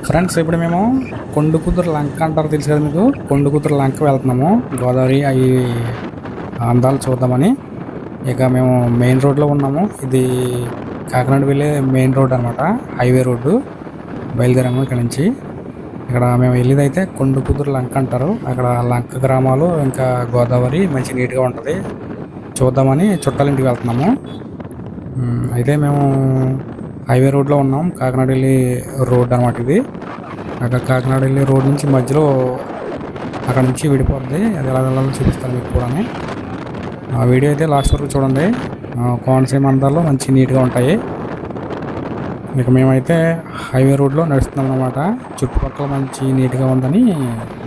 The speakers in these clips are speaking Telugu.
ఫ్రెండ్స్ ఇప్పుడు మేము కొండకుదురు లంక అంటారు తెలుసు కదా మీకు. కొండకుదురు లంక వెళ్తున్నాము గోదావరి అవి అందాలు చూద్దామని. ఇక మేము మెయిన్ రోడ్లో ఉన్నాము. ఇది కాకినాడ వెళ్ళే మెయిన్ రోడ్ అనమాట, హైవే రోడ్డు. బయలుదేరాము ఇక్కడ నుంచి. ఇక్కడ మేము వెళ్ళేది అయితే కొండకుదురు లంక అంటారు. అక్కడ లంక గ్రామాలు ఇంకా గోదావరి మంచి నీట్గా ఉంటుంది చూద్దామని చుట్టాలింటికి వెళ్తున్నాము. అయితే మేము హైవే రోడ్లో ఉన్నాం, కాకినాడ వెళ్ళి రోడ్ అనమాట ఇది. అక్కడ కాకినాడ వెళ్ళి రోడ్ నుంచి మధ్యలో అక్కడ నుంచి విడిపోద్ది, అది ఎలా వెళ్ళాలో చూపిస్తాను మీకు కూడా. ఆ వీడియో అయితే లాస్ట్ వరకు చూడండి. కోనసీమ అందాల్లో మంచి నీట్గా ఉంటాయి. ఇక మేమైతే హైవే రోడ్లో నడుస్తున్నాం అనమాట. చుట్టుపక్కల మంచి నీట్గా ఉందని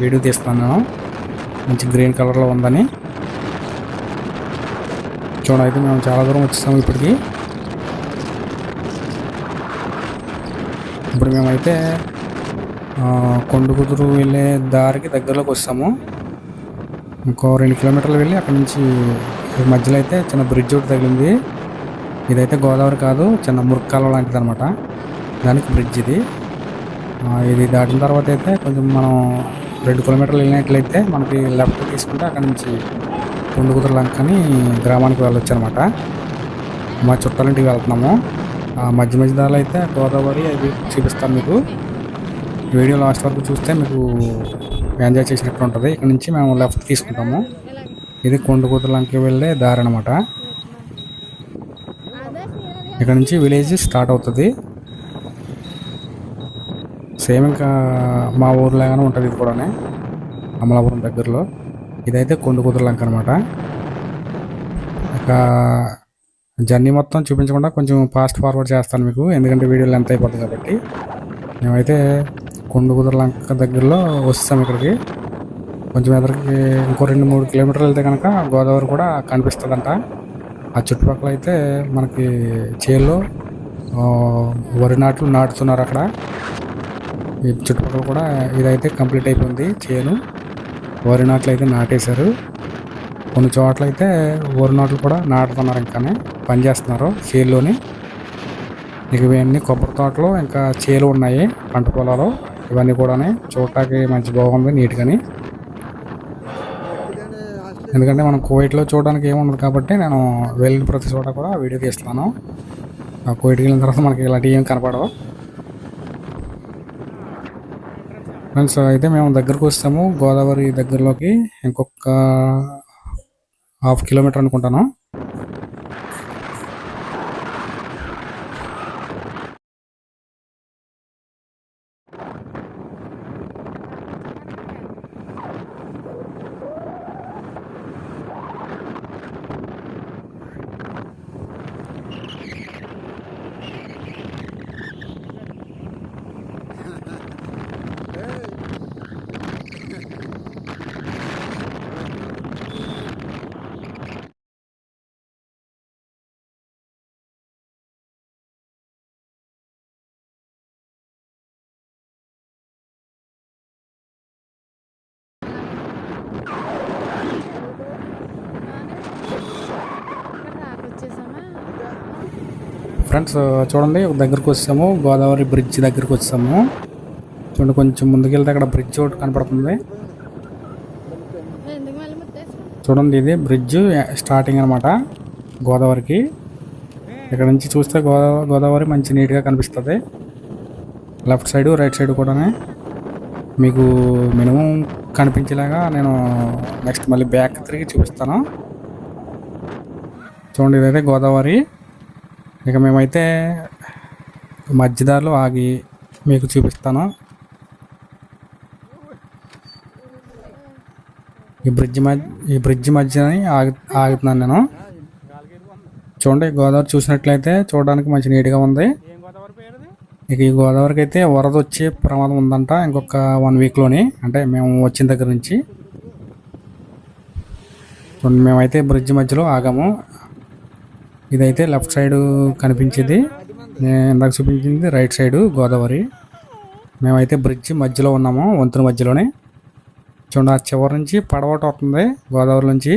వీడియో తీస్తున్నాను నేను, మంచి గ్రీన్ కలర్లో ఉందని. చూడండి, అయితే మేము చాలా దూరం వచ్చేసాము ఇప్పటికి. ఇప్పుడు మేమైతే కొండకుదురు వెళ్ళే దారికి దగ్గరలోకి వస్తాము. ఇంకో 2 కిలోమీటర్లు వెళ్ళి అక్కడ నుంచి మధ్యలో అయితే చిన్న బ్రిడ్జ్ ఒకటి తగిలింది. ఇదైతే గోదావరి కాదు, చిన్న మురుక్కాల లాంటిది అనమాట, దానికి బ్రిడ్జ్ ఇది. ఇది దాటిన తర్వాత అయితే కొంచెం మనం 2 కిలోమీటర్లు వెళ్ళినట్లయితే మనకి లెఫ్ట్ తీసుకుంటే అక్కడ నుంచి కొండకుదురు లంక అని గ్రామానికి వెళ్ళొచ్చు అనమాట. మా చుట్టాలింటికి వెళ్తున్నాము. మధ్య మధ్య దారిలో అయితే గోదావరి అవి చూపిస్తాను మీకు. వీడియో లాస్ట్ వరకు చూస్తే మీకు ఎంజాయ్ చేసినట్టు ఉంటుంది. ఇక్కడ నుంచి మేము లెఫ్ట్ తీసుకుంటాము. ఇది కొండకుదురు లంకకి వెళ్ళే దారి అనమాట. ఇక్కడ నుంచి విలేజ్ స్టార్ట్ అవుతుంది. సేమ్ ఇంకా మా ఊర్లాగానే ఉంటుంది ఇది కూడా, అమలాపురం దగ్గరలో. ఇదైతే కొండకుదురు లంక అనమాట. ఇక జర్నీ మొత్తం చూపించకుండా కొంచెం ఫాస్ట్ ఫార్వర్డ్ చేస్తాను మీకు, ఎందుకంటే వీడియో లెంత్ అయిపోతుంది కాబట్టి. మేమైతే కొండకుదురు లంక దగ్గరలో వస్తాం. ఇక్కడికి కొంచెం ఎదురుకి ఇంకో 2-3 కిలోమీటర్లు వెళ్తే కనుక గోదావరి కూడా కనిపిస్తుందంట. ఆ చుట్టుపక్కల అయితే మనకి చేల్లో వరి నాట్లు నాటుతున్నారు అక్కడ. ఈ చుట్టుపక్కల కూడా ఇదైతే కంప్లీట్ అయిపోయింది చేను. వరి నాట్లు అయితే నాటేశారు. కొన్ని చోట్ల అయితే వరి నాట్లు కూడా నాటుతున్నారు, ఇంకానే పనిచేస్తున్నారు చేల్లోని. ఇక ఇవన్నీ కొబ్బరి తోటలు ఇంకా చేలు ఉన్నాయి, పంట పొలాలు. ఇవన్నీ కూడా చూడటానికి మంచి బాగుంది నీట్గాని. ఎందుకంటే మనం కువైట్లో చూడడానికి ఏముండదు కాబట్టి నేను వెళ్ళిన ప్రతి చోట కూడా వీడియో తీస్తున్నాను. కువైట్కి వెళ్ళిన తర్వాత మనకి ఇలాంటివి ఏం కనపడవు. ఫ్రెండ్స్ అయితే మేము దగ్గరకు వస్తాము గోదావరి దగ్గరలోకి. ఇంకొక 1/2 కిలోమీటర్ అనుకుంటాను. ఫ్రెండ్స్ చూడండి, దగ్గరకు వచ్చాము, గోదావరి బ్రిడ్జ్ దగ్గరకు వచ్చాము. చూడండి, కొంచెం ముందుకెళ్తే అక్కడ బ్రిడ్జ్ ఒకటి కనపడుతుంది. చూడండి, ఇది బ్రిడ్జ్ స్టార్టింగ్ అనమాట గోదావరికి. ఇక్కడ నుంచి చూస్తే గోదావరి మంచి నీట్గా కనిపిస్తుంది. లెఫ్ట్ సైడు రైట్ సైడ్ కూడా మీకు మినిమం కనిపించేలాగా నేను నెక్స్ట్ మళ్ళీ బ్యాక్ తిరిగి చూపిస్తాను. చూడండి, ఇదైతే గోదావరి. ఇక మేమైతే మధ్యదారిలో ఆగి మీకు చూపిస్తాను. ఈ బ్రిడ్జ్ మధ్యని ఆగుతున్నాను నేను. చూడండి, గోదావరి చూసినట్లయితే చూడడానికి మంచి నీట్గా ఉంది. ఇక ఈ గోదావరికి అయితే వరద వచ్చే ప్రమాదం ఉందంట ఇంకొక 1 వీక్లోని, అంటే మేము వచ్చిన దగ్గర నుంచి. చూడండి, మేమైతే బ్రిడ్జ్ మధ్యలో ఆగాము. ఇదైతే లెఫ్ట్ సైడ్ కనిపించేది, నేను ఇందాక చూపించింది రైట్ సైడు గోదావరి. మేమైతే బ్రిడ్జ్ మధ్యలో ఉన్నాము, వంతున మధ్యలోనే. చూడండి, ఆ చివరి నుంచి పడవట వస్తుంది గోదావరి నుంచి.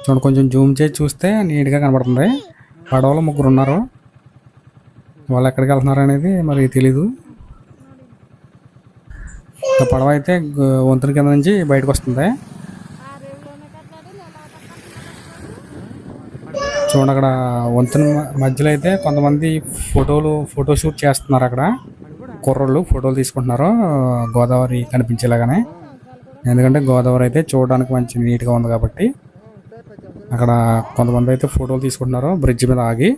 చూడండి, కొంచెం జూమ్ చేసి చూస్తే నీట్గా కనబడుతుంది. పడవలో 3 ఉన్నారు. వాళ్ళు ఎక్కడికి వెళ్తున్నారు అనేది మరి తెలీదు. పడవ అయితే వంతుని కింద నుంచి బయటకు వస్తుంది. చూడండి అక్కడ వంతుని మధ్యలో అయితే కొంతమంది ఫోటోషూట్ చేస్తున్నారు. అక్కడ కుర్రోళ్ళు ఫోటోలు తీసుకుంటున్నారు గోదావరి కనిపించేలాగానే. ఎందుకంటే గోదావరి అయితే చూడడానికి మంచి నీట్గా ఉంది కాబట్టి అక్కడ కొంతమంది అయితే ఫోటోలు తీసుకుంటున్నారు బ్రిడ్జ్ మీద ఆగి.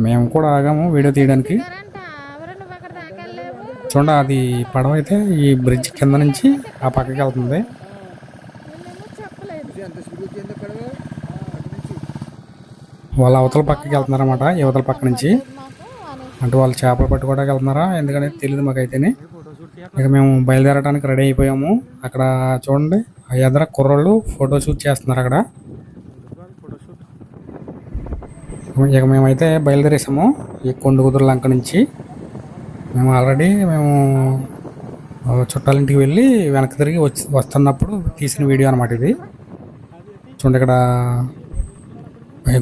మేము కూడా ఆగాము వీడియో తీయడానికి. చూడండి అది పడవ అయితే ఈ బ్రిడ్జ్ కింద నుంచి ఆ పక్కకి వెళ్తుంది. వాళ్ళ అవతల పక్కకి వెళ్తున్నారు అన్నమాట, యువతల పక్క నుంచి. అంటే వాళ్ళు చేపలు పట్టుకోవడానికి వెళ్తున్నారా ఎందుకని తెలియదు మాకైతేనే. ఇక మేము బయలుదేరడానికి రెడీ అయిపోయాము. అక్కడ చూడండి ఆ ఎదుర కుర్రోళ్ళు ఫోటో షూట్ చేస్తున్నారు అక్కడ. ఇక మేమైతే బయలుదేరేసాము ఈ కొండకుదురు లంక నుంచి. మేము ఆల్రెడీ చుట్టాలింటికి వెళ్ళి వెనక్కి తిరిగి వస్తున్నప్పుడు తీసిన వీడియో అనమాట ఇది. చూడండి ఇక్కడ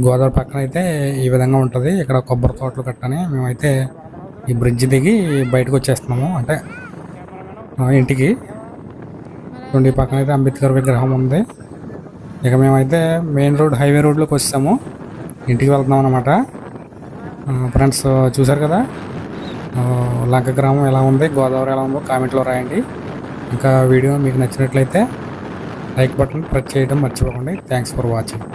గోదావరి పక్కన అయితే ఈ విధంగా ఉంటుంది. ఇక్కడ కొబ్బరి తోటలు కట్టని మేమైతే ఈ బ్రిడ్జ్ దిగి బయటకు వచ్చేస్తున్నాము, అంటే ఇంటికి. చూడండి ఈ పక్కన అయితే అంబేద్కర్ విగ్రహం ఉంది. ఇక మేమైతే మెయిన్ రోడ్ హైవే రోడ్లోకి వచ్చాము, ఇంటికి వెళ్తున్నాం అనమాట. ఫ్రెండ్స్ చూసారు కదా లంక గ్రామం ఎలా ఉంది, గోదావరి ఎలా ఉందో కామెంట్లో రాయండి. ఇంకా వీడియో మీకు నచ్చినట్లయితే లైక్ బటన్ ప్రెస్ చేయడం మర్చిపోకండి. Thanks for watching.